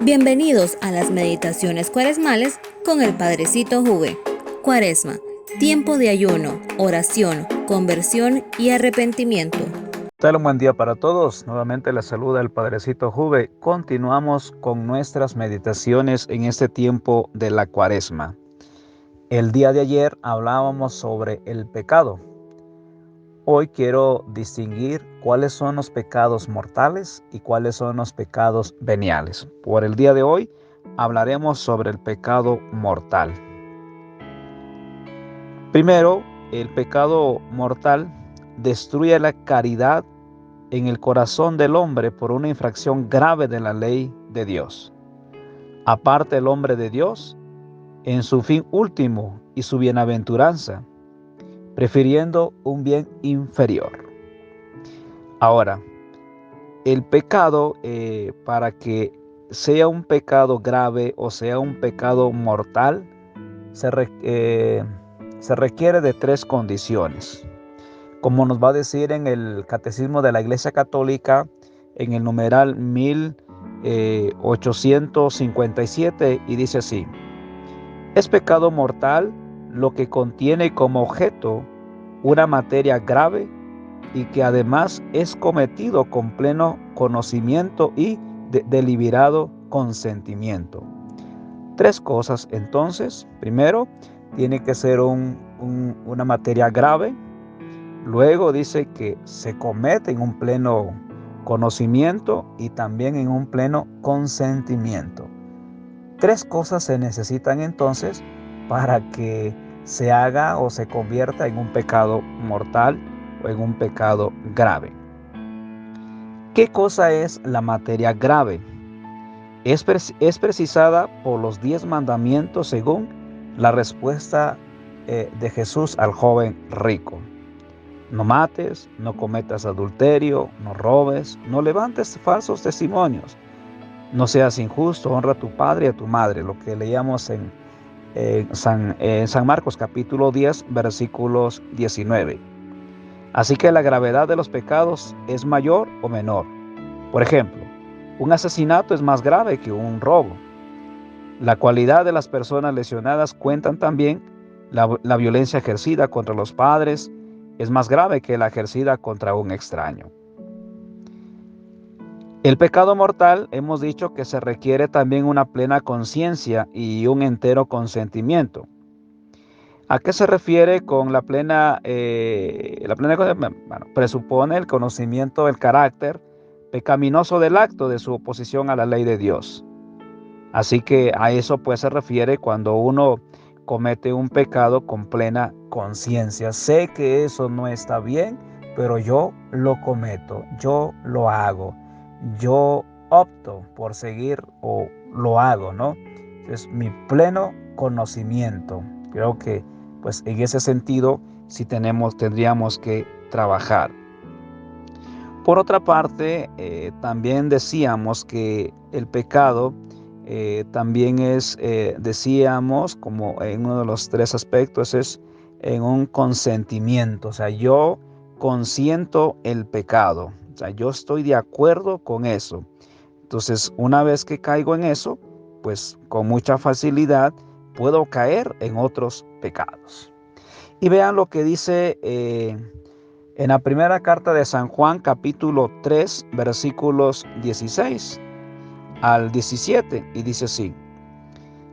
Bienvenidos a las meditaciones cuaresmales con el Padrecito Juve. Cuaresma, tiempo de ayuno, oración, conversión y arrepentimiento. Tal un buen día para todos. Nuevamente les saluda el Padrecito Juve. Continuamos con nuestras meditaciones en este tiempo de la Cuaresma. El día de ayer hablábamos sobre el pecado. Hoy quiero distinguir cuáles son los pecados mortales y cuáles son los pecados veniales. Por el día de hoy hablaremos sobre el pecado mortal. Primero, el pecado mortal destruye la caridad en el corazón del hombre por una infracción grave de la ley de Dios. Aparte el hombre de Dios en su fin último y su bienaventuranza, prefiriendo un bien inferior. Ahora, el pecado, para que sea un pecado grave o sea un pecado mortal, se requiere de tres condiciones. Como nos va a decir en el Catecismo de la Iglesia Católica, en el numeral 1857, y dice así: es pecado mortal lo que contiene como objeto una materia grave y que además es cometido con pleno conocimiento y deliberado consentimiento. Tres cosas entonces. Primero, tiene que ser una materia grave. Luego dice que se comete en un pleno conocimiento y también en un pleno consentimiento. Tres cosas se necesitan entonces para que se haga o se convierta en un pecado mortal o en un pecado grave. ¿Qué cosa es la materia grave? Es precisada por los 10 mandamientos según la respuesta de Jesús al joven rico. No mates, no cometas adulterio, no robes, no levantes falsos testimonios, no seas injusto, honra a tu padre y a tu madre, lo que leíamos en San Marcos capítulo 10, versículos 19. Así que la gravedad de los pecados es mayor o menor. Por ejemplo, un asesinato es más grave que un robo. La cualidad de las personas lesionadas cuentan también. La violencia ejercida contra los padres es más grave que la ejercida contra un extraño. El pecado mortal, hemos dicho que se requiere también una plena conciencia y un entero consentimiento. ¿A qué se refiere con la plena? Bueno, presupone el conocimiento del carácter pecaminoso del acto de su oposición a la ley de Dios. Así que a eso pues se refiere cuando uno comete un pecado con plena conciencia. Sé que eso no está bien, pero yo lo cometo, yo lo hago, yo opto por seguir o lo hago, ¿no? Es mi pleno conocimiento. Creo que pues en ese sentido sí tendríamos que trabajar. Por otra parte, también decíamos que el pecado también es, decíamos, como en uno de los tres aspectos, es en un consentimiento. O sea, yo consiento el pecado. O sea, yo estoy de acuerdo con eso. Entonces, una vez que caigo en eso, pues con mucha facilidad puedo caer en otros pecados. Y vean lo que dice en la primera carta de San Juan, capítulo 3, versículos 16 al 17, y dice así: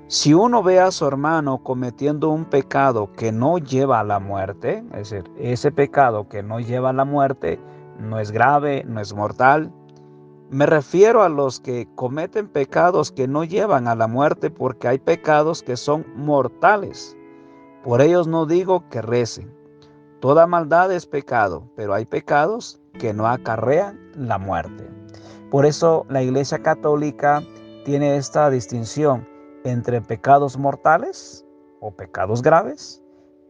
si uno ve a su hermano cometiendo un pecado que no lleva a la muerte, es decir, ese pecado que no lleva a la muerte no es grave, no es mortal. Me refiero a los que cometen pecados que no llevan a la muerte, porque hay pecados que son mortales. Por ellos no digo que recen. Toda maldad es pecado, pero hay pecados que no acarrean la muerte. Por eso la Iglesia Católica tiene esta distinción entre pecados mortales o pecados graves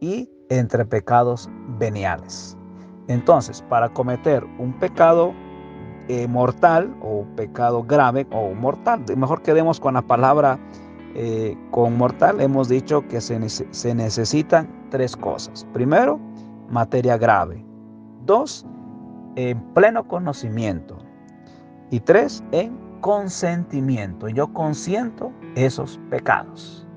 y entre pecados veniales. Entonces, para cometer un pecado mortal o pecado grave o mortal, mejor quedemos con la palabra con mortal, hemos dicho que se necesitan tres cosas. Primero, materia grave. Dos, en pleno conocimiento. Y tres, en consentimiento. Yo consiento esos pecados.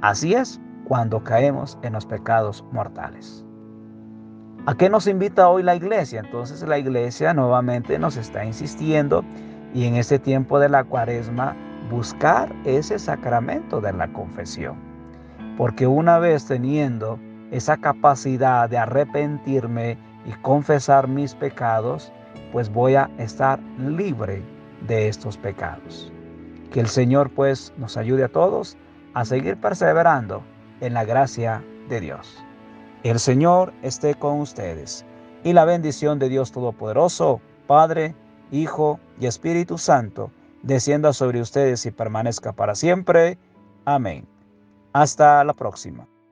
Así es cuando caemos en los pecados mortales. ¿A qué nos invita hoy la iglesia? Entonces la iglesia nuevamente nos está insistiendo y en este tiempo de la Cuaresma buscar ese sacramento de la confesión. Porque una vez teniendo esa capacidad de arrepentirme y confesar mis pecados, pues voy a estar libre de estos pecados. Que el Señor pues nos ayude a todos a seguir perseverando en la gracia de Dios. El Señor esté con ustedes y la bendición de Dios Todopoderoso, Padre, Hijo y Espíritu Santo, descienda sobre ustedes y permanezca para siempre. Amén. Hasta la próxima.